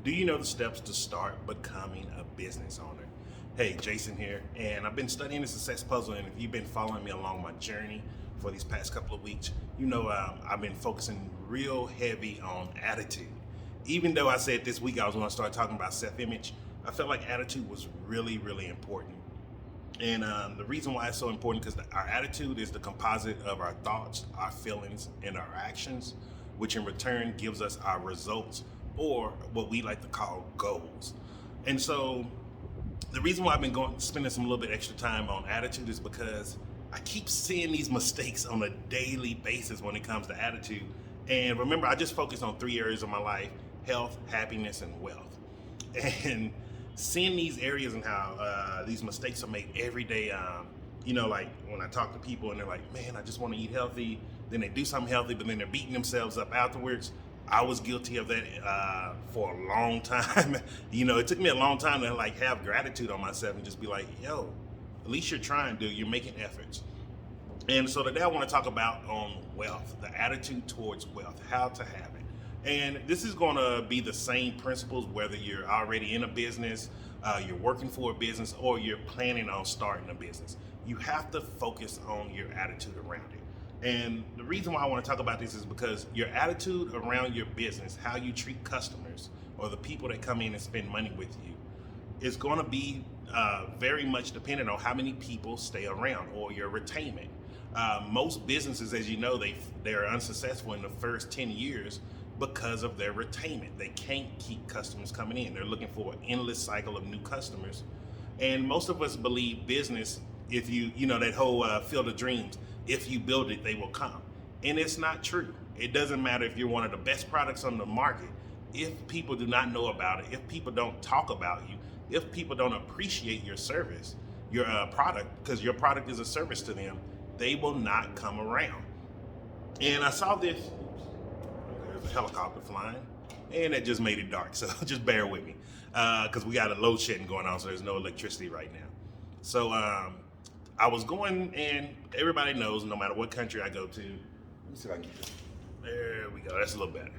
Do you know the steps to start becoming a business owner? Hey, Jason here, and I've been studying the success puzzle. And if you've been following me along my journey for these past couple of weeks, I've been focusing real heavy on attitude. Even though I said this week I was going to start talking about self image, I felt like attitude was really, really important. And the reason why it's so important because our attitude is the composite of our thoughts, our feelings, and our actions, which in return gives us our results or what we like to call goals. And so the reason why I've been spending some little bit extra time on attitude is because I keep seeing these mistakes on a daily basis when it comes to attitude. And remember, I just focus on three areas of my life: health, happiness, and wealth. And seeing these areas and how these mistakes are made every day. Like when I talk to people and they're like, man, I just want to eat healthy. Then they do something healthy, but then they're beating themselves up afterwards. I was guilty of that for a long time. It took me a long time to like have gratitude on myself and just be like, yo, at least you're trying, dude. You're making efforts. And so today I want to talk about wealth, the attitude towards wealth, how to have it. And this is going to be the same principles whether you're already in a business, you're working for a business, or you're planning on starting a business. You have to focus on your attitude around it. And the reason why I want to talk about this is because your attitude around your business, how you treat customers or the people that come in and spend money with you, is going to be very much dependent on how many people stay around or your retainment. Most businesses, as you know, they're unsuccessful in the first 10 years because of their retainment. They can't keep customers coming in. They're looking for an endless cycle of new customers. And most of us believe business, if that whole field of dreams, if you build it, they will come. And it's not true. It doesn't matter if you're one of the best products on the market. If people do not know about it, if people don't talk about you, if people don't appreciate your service, your product, because your product is a service to them, they will not come around. And I saw this, there's a helicopter flying, and it just made it dark. So just bear with me, because we got a load shedding going on, so there's no electricity right now. So I was going, and everybody knows no matter what country I go to, let me see if I can get this. There we go, that's a little better.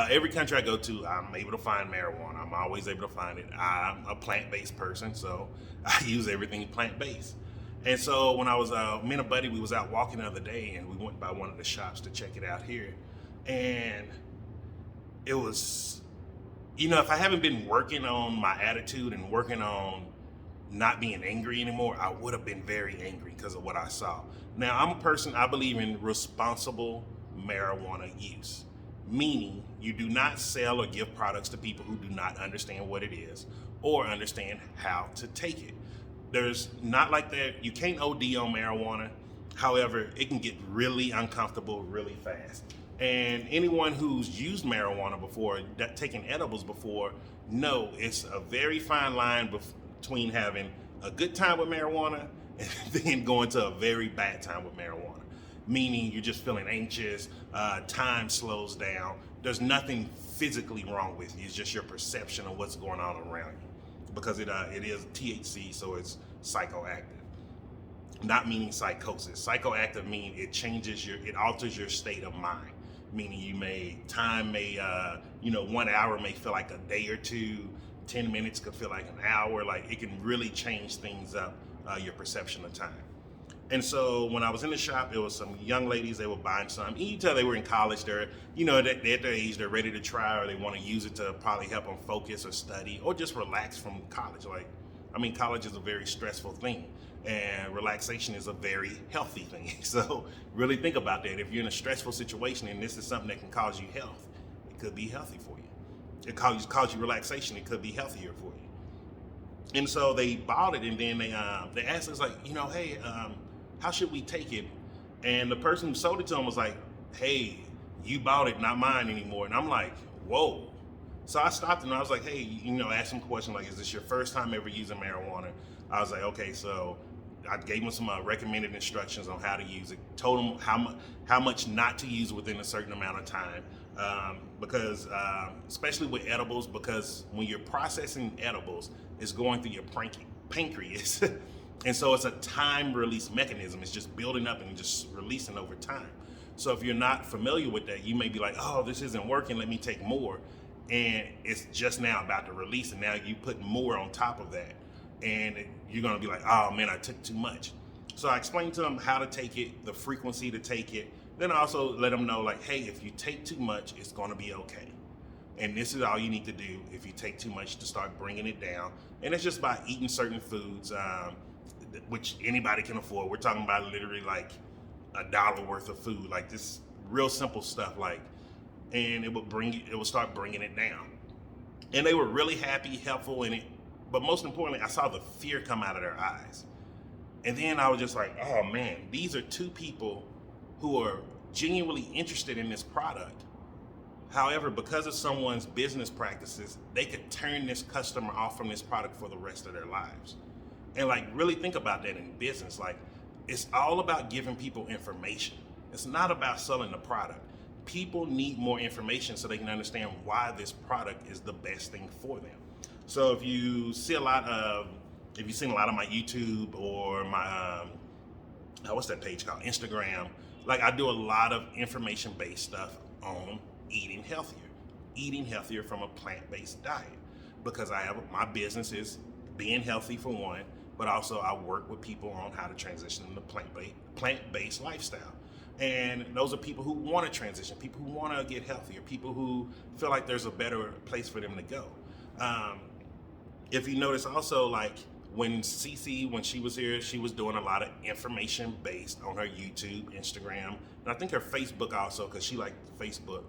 Every country I go to, I'm able to find marijuana. I'm always able to find it. I'm a plant-based person, so I use everything plant-based. And so when I was, me and a buddy, we was out walking the other day, and we went by one of the shops to check it out here. And it was, if I haven't been working on my attitude and working on not being angry anymore, I would have been very angry because of what I saw. Now, I'm a person, I believe in responsible marijuana use, meaning you do not sell or give products to people who do not understand what it is or understand how to take it. There's not like that, you can't OD on marijuana. However, it can get really uncomfortable really fast. And anyone who's used marijuana before, taken edibles before, know it's a very fine line between having a good time with marijuana and then going to a very bad time with marijuana. Meaning you're just feeling anxious, time slows down. There's nothing physically wrong with you. It's just your perception of what's going on around you. Because it is THC, so it's psychoactive. Not meaning psychosis. Psychoactive means it alters your state of mind. Meaning 1 hour may feel like a day or two, 10 minutes could feel like an hour. Like it can really change things up, your perception of time. And so when I was in the shop, there was some young ladies, they were buying some. You tell they were in college, they're at their age, they're ready to try, or they want to use it to probably help them focus or study or just relax from college. College is a very stressful thing, and relaxation is a very healthy thing. So really think about that. If you're in a stressful situation and this is something that can cause you health, it could be healthy for you. It cause you relaxation, it could be healthier for you. And so they bought it, and then they asked us like, hey, how should we take it? And the person who sold it to them was like, hey, you bought it, not mine anymore. And I'm like, whoa. So I stopped and I was like, hey, ask them a question like, is this your first time ever using marijuana? I was like, okay, so I gave them some recommended instructions on how to use it, told them how much not to use within a certain amount of time. Because especially with edibles, because when you're processing edibles, it's going through your pancreas. And so it's a time release mechanism. It's just building up and just releasing over time. So if you're not familiar with that, you may be like, oh, this isn't working, let me take more. and it's just now about to release, and now you put more on top of that, and you're gonna be like, oh man, I took too much. So I explained to them how to take it, the frequency to take it. Then I also let them know, like, hey, if you take too much, it's gonna be okay. And this is all you need to do if you take too much, to start bringing it down. And it's just by eating certain foods, which anybody can afford. We're talking about literally like $1 worth of food, like this real simple stuff, like, and it will start bringing it down. And they were really happy, helpful in it. But most importantly, I saw the fear come out of their eyes. And then I was just like, oh man, these are two people who are genuinely interested in this product. However, because of someone's business practices, they could turn this customer off from this product for the rest of their lives. And like, really think about that in business. Like, it's all about giving people information. It's not about selling the product. People need more information so they can understand why this product is the best thing for them. So if you've seen a lot of my YouTube or my, what's that page called? Instagram. Like, I do a lot of information-based stuff on eating healthier from a plant-based diet, because my business is being healthy for one, but also I work with people on how to transition into plant-based lifestyle. And those are people who want to transition, people who want to get healthier, people who feel like there's a better place for them to go. If you notice also, like, when Cece, when she was here, she was doing a lot of information based on her YouTube, Instagram, and I think her Facebook also, because she liked Facebook.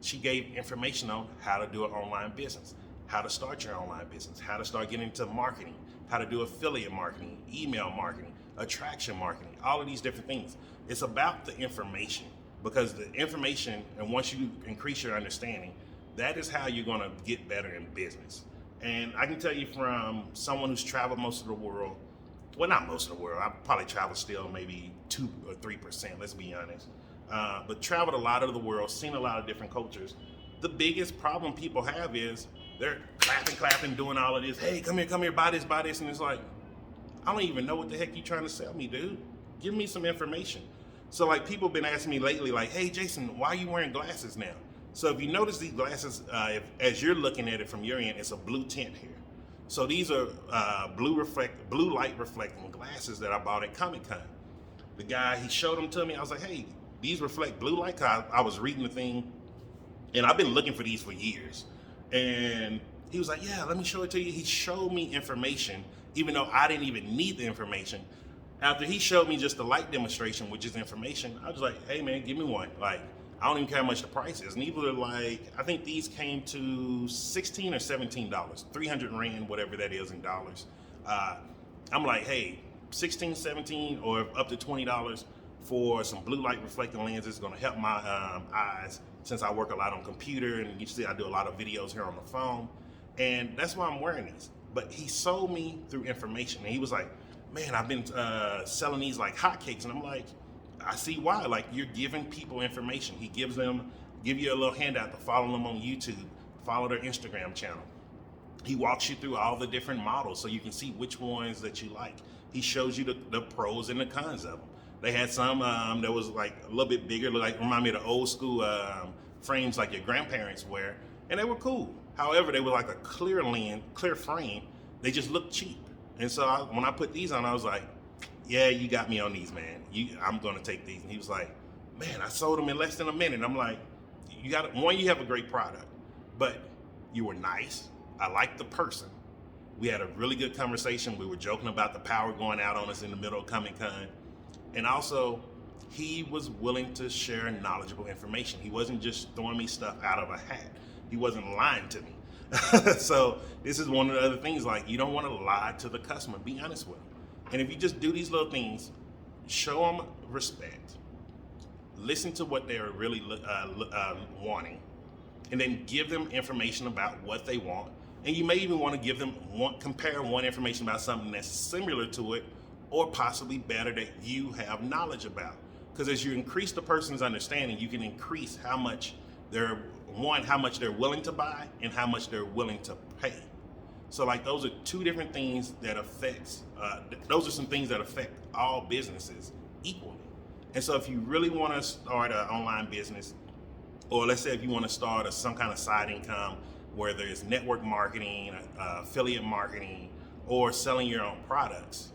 She gave information on how to do an online business, how to start your online business, how to start getting into marketing, how to do affiliate marketing, email marketing, attraction marketing, all of these different things. It's about the information, because the information, and once you increase your understanding, that is how you're going to get better in business. And I can tell you, from someone who's traveled most of the world, well, not most of the world, I probably travel still maybe 2 or 3%, let's be honest, but traveled a lot of the world, seen a lot of different cultures. The biggest problem people have is they're clapping, doing all of this. Hey, come here, buy this. And it's like, I don't even know what the heck you're trying to sell me, dude. Give me some information. So like, people have been asking me lately, like, hey, Jason, why are you wearing glasses now? So if you notice these glasses, as you're looking at it from your end, it's a blue tint here. So these are blue light reflecting glasses that I bought at Comic-Con. The guy, he showed them to me. I was like, hey, these reflect blue light. I was reading the thing, and I've been looking for these for years. And he was like, yeah, let me show it to you. He showed me information, even though I didn't even need the information. After he showed me just the light demonstration, which is information, I was like, hey man, give me one. Like, I don't even care how much the price is. And these were like, I think these came to $16 or $17, 300 Rand, whatever that is in dollars. I'm like, hey, 16, 17, or up to $20 for some blue light reflecting lenses is gonna help my eyes, since I work a lot on computer, and you see I do a lot of videos here on the phone. And that's why I'm wearing these. But he sold me through information, and he was like, man, I've been selling these like hotcakes. And I'm like, I see why. Like, you're giving people information. He give you a little handout to follow them on YouTube, follow their Instagram channel. He walks you through all the different models so you can see which ones that you like. He shows you the pros and the cons of them. They had some that was like a little bit bigger, like remind me of the old school frames like your grandparents wear, and they were cool. However, they were like a clear frame. They just looked cheap. And so when I put these on, I was like, yeah, you got me on these, man. I'm gonna take these. And he was like, man, I sold them in less than a minute. I'm like, you have a great product, but you were nice. I liked the person. We had a really good conversation. We were joking about the power going out on us in the middle of Comic-Con. And also, he was willing to share knowledgeable information. He wasn't just throwing me stuff out of a hat. He wasn't lying to me. So this is one of the other things, like, you don't want to lie to the customer. Be honest with them. And if you just do these little things, show them respect, listen to what they're really wanting, and then give them information about what they want. And you may even want to compare one information about something that's similar to it, or possibly better, that you have knowledge about. Because as you increase the person's understanding, you can increase how much they're willing to buy and how much they're willing to pay. So like, those are two different things that those are some things that affect all businesses equally. And so if you really want to start an online business, or let's say if you want to start some kind of side income, whether it's network marketing, affiliate marketing, or selling your own products,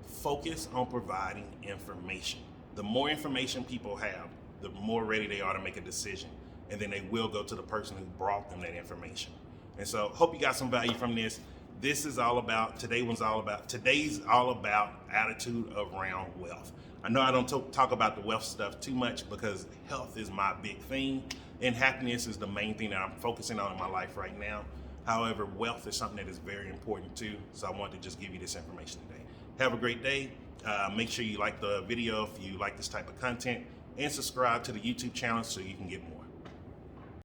focus on providing information. The more information people have, the more ready they are to make a decision. And then they will go to the person who brought them that information. And so hope you got some value from this. Today's all about attitude around wealth. I know I don't talk about the wealth stuff too much because health is my big thing and happiness is the main thing that I'm focusing on in my life right now. However, wealth is something that is very important too. So I wanted to just give you this information today. Have a great day. Make sure you like the video if you like this type of content and subscribe to the YouTube channel so you can get more.